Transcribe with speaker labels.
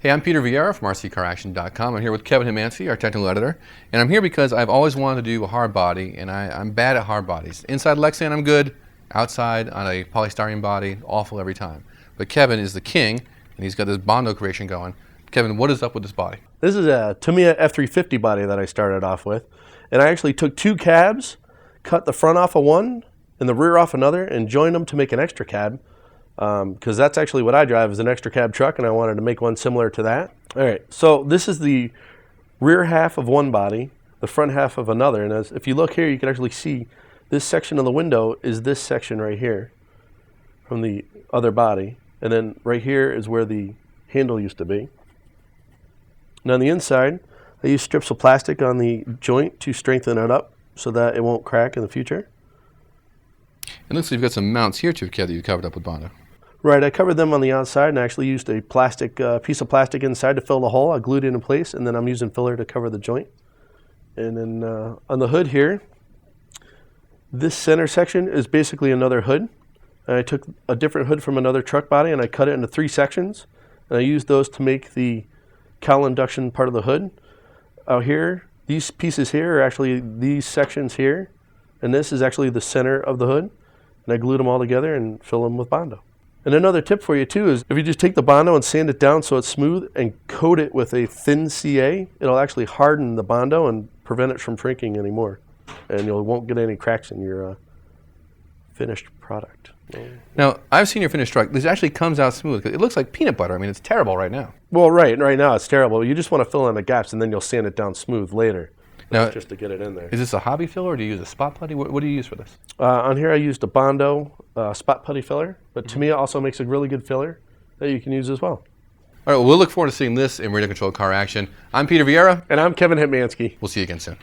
Speaker 1: Hey, I'm Peter Vieira from rccaraction.com. I'm here with Kevin Hetmanski, our technical editor, and I'm here because I've always wanted to do a hard body, and I'm bad at hard bodies. Inside Lexan, I'm good. Outside, on a polystyrene body, awful every time. But Kevin is the king, and he's got this Bondo creation going. Kevin, what is up with this body?
Speaker 2: This is a Tamiya F-350 body that I started off with, and I actually took two cabs, cut the front off of one and the rear off another, and joined them to make an extra cab. Because that's actually what I drive, is an extra cab truck, and I wanted to make one similar to that. All right, so this is the rear half of one body, the front half of another, and if you look here, you can actually see this section of the window is this section right here from the other body, and then right here is where the handle used to be. And on the inside, I use strips of plastic on the joint to strengthen it up so that it won't crack in the future.
Speaker 1: It looks like you've got some mounts here too, Kev, that you covered up with Bondo.
Speaker 2: Right, I covered them on the outside and actually used a plastic piece of plastic inside to fill the hole. I glued it in place, and then I'm using filler to cover the joint. And then on the hood here, this center section is basically another hood. And I took a different hood from another truck body and I cut it into 3 sections. And I used those to make the cowl induction part of the hood. Out here, these pieces here are actually these sections here. And this is actually the center of the hood. And I glued them all together and fill them with Bondo. And another tip for you too is if you just take the Bondo and sand it down so it's smooth and coat it with a thin CA, it'll actually harden the Bondo and prevent it from shrinking anymore. And you won't get any cracks in your finished product.
Speaker 1: Now, I've seen your finished truck. This actually comes out smooth. It looks like peanut butter. I mean, it's terrible right now.
Speaker 2: Well, right now it's terrible. You just want to fill in the gaps and then you'll sand it down smooth later. Now, just to get it in there.
Speaker 1: Is this a hobby filler or do you use a spot putty? What do you use for this?
Speaker 2: On here I used a Bondo spot putty filler, but Tamiya also makes a really good filler that you can use as well.
Speaker 1: All right, well, we'll look forward to seeing this in radio controlled car action. I'm Peter Vieira.
Speaker 2: And I'm Kevin Hetmanski.
Speaker 1: We'll see you again soon.